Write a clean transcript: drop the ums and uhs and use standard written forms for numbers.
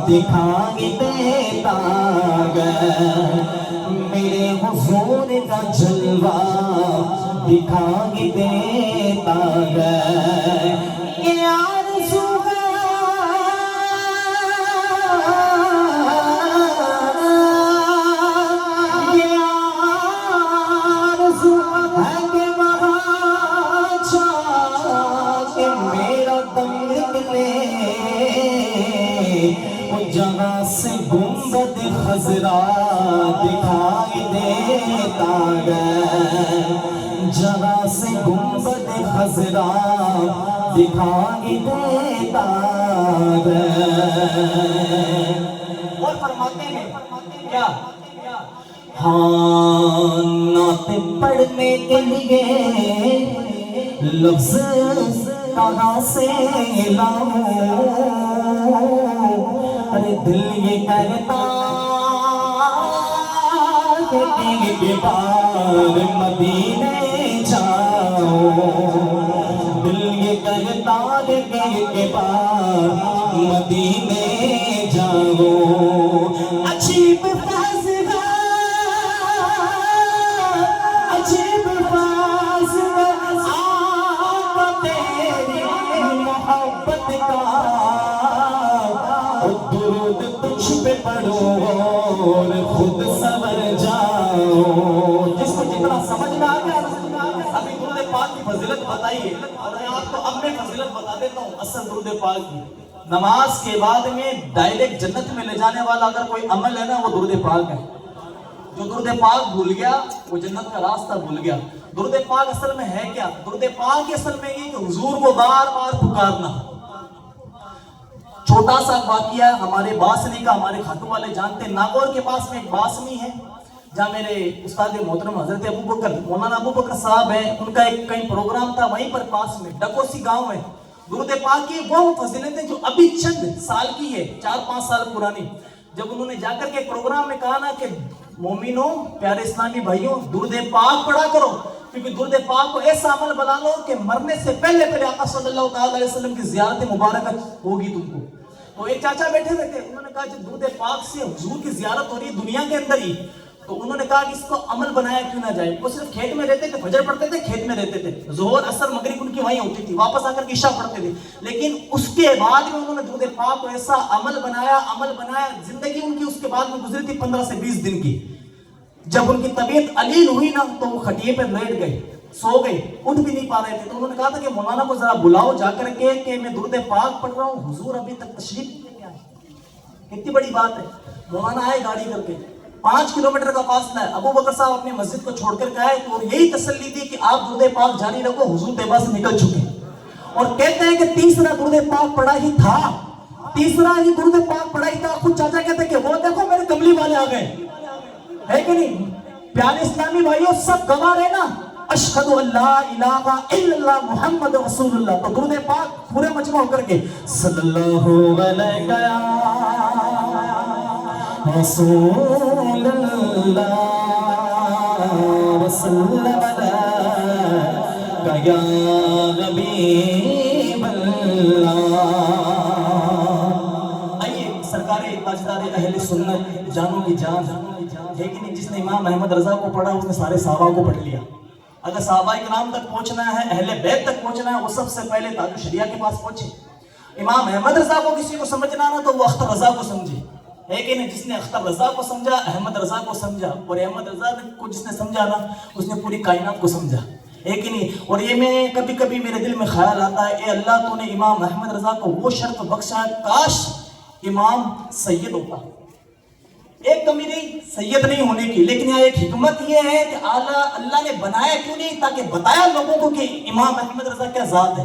دکھائی دیتا گیا، میرے حضور کا جلوہ دکھائی دیتا گیا، یہ آرزو جہاں سے گنبد خضرا دکھائی دیتا گیا، جہاں سے گنبد خضرا دکھائی دیتا گیا۔ اور فرماتے ہیں کیا؟ ہاں نعت پڑھنے کے لیے لفظ کہاں سے لاؤں، ارے دل یہ کہتا ہے کہ ایک بار مدینے جاؤ، دل یہ کہتا ہے کہ ایک بار مدینے جاؤ، عجیب فاصلہ عجیب فاصلہ آقا تیری محبت کا، درود تجھ پہ پڑھو اور خود سمجھ جاؤ۔ جس کو جتنا سمجھ میں آ گیا ابھی درود پاک کی فضیلت بتائیے، اور میں آپ کو اب میں فضیلت بتا دیتا ہوں اصل درود پاک کی۔ نماز کے بعد میں ڈائریکٹ جنت میں لے جانے والا اگر کوئی عمل ہے نا وہ درود پاک ہے۔ جو درود پاک بھول گیا وہ جنت کا راستہ بھول گیا۔ درود پاک اصل میں ہے کیا؟ درود پاک اصل میں یہ کہ حضور کو بار بار پکارنا۔ چھوٹا سا واقعہ ہے ہمارے باسنی کا، ہمارے کھاتو والے جانتے ہیں، ناگور کے پاس میں ایک باسنی ہے جہاں میرے استاد محترم حضرت ابو بکر مولانا ابو بکر صاحب ہیں، ان کا ایک کہیں پروگرام تھا وہیں پر پاس میں ڈکوسی گاؤں ہے۔ درود پاک کی وہ فضیلت ہے جو ابھی چند سال کی ہے، 4-5 سال پرانی۔ جب انہوں نے جا کر کے پروگرام میں کہا نا کہ مومنوں پیارے اسلامی بھائیوں درود پاک پڑھا کرو، کیونکہ درود پاک کو ایسا عمل بنا لو کہ مرنے سے پہلے آقا صلی اللہ علیہ وسلم کی زیارت مبارکہ ہوگی تم کو۔ تو ایک چاچا بیٹھے ہوئے تھے، انہوں نے کہا جب درود پاک سے حضور کی زیارت ہو رہی ہے دنیا کے اندر ہی، تو انہوں نے کہا کہ اس کو عمل بنایا کیوں نہ جائے۔ وہ صرف کھیت میں رہتے تھے، فجر پڑھتے تھے، کھیت میں رہتے تھے، ظہر عصر مغرب ان کی وہیں ہوتی تھی، واپس آ کر کے عشاء پڑھتے تھے، لیکن اس کے بعد میں انہوں نے درود پاک کو ایسا عمل بنایا، زندگی ان کی اس کے بعد میں گزری تھی 15 سے 20 دن کی۔ جب ان کی طبیعت علیل ہوئی نا تو وہ کھٹیے پہ لیٹ گئے، سو گئے، اٹھ بھی نہیں پا رہے تھے۔ تو انہوں نے کہا تھا کہ مولانا کو ذرا بلاؤ جا کر کے کہ میں درود پاک پڑھ رہا ہوں، حضور ابھی تک تشریف نہیں لے کے آئے۔ کتنی بڑی بات ہے۔ مولانا آئے گاڑی کر کے، 5 کلومیٹر کا فاصلہ ہے، ابو بکر صاحب اپنی مسجد کو چھوڑ کر کے آئے تو یہی تسلی دی کہ آپ درود پاک جاری رکھو، حضور طیبہ سے نکل چکے۔ اور کہتے ہیں کہ تیسرا درود پاک پڑھا ہی تھا، تیسرا ہی درود پاک پڑھا ہی تھا، خود چاچا کہتے ہیں کہ وہ دیکھو میرے کملی والے آ گئے، ہے کہ نہیں؟ پیارے اسلامی بھائیوں سب گواہ رہے نا، اشہد ان لا الہ الا اللہ محمد رسول اللہ۔ تو درود پاک پورے مجمع ہو کر کے صلی اللہ علیہ رسول اللہ وسلم علیہ یا نبی اللہ۔ آئیے سرکار تاجدار اہل سنت جانوں کی جان ہے کہ نہیں، جس نے امام احمد رضا کو پڑھا اس نے سارے صحابہ کو پڑھ لیا۔ اگر صحابہ کرام تک پہنچنا ہے، اہل بیت تک پہنچنا ہے، وہ سب سے پہلے تاج شریعہ کے پاس پہنچے۔ امام احمد رضا کو کسی کو سمجھنا نا تو وہ اختر رضا کو سمجھے، ہے کہ نہیں؟ جس نے اختر رضا کو سمجھا احمد رضا کو سمجھا، اور احمد رضا کو جس نے سمجھا نا اس نے پوری کائنات کو سمجھا، ہے کہ نہیں؟ اور یہ میں کبھی کبھی میرے دل میں خیال آتا ہے، اے اللہ تو نے امام احمد رضا کو وہ شرف بخشا، کاش امام سید ہوتا۔ ایک کمی نہیں سید نہیں ہونے کی، لیکن یہاں ایک حکمت یہ ہے کہ اللہ نے بنایا کیوں نہیں، تاکہ بتایا لوگوں کو کہ امام احمد رضا کیا ذات ہے۔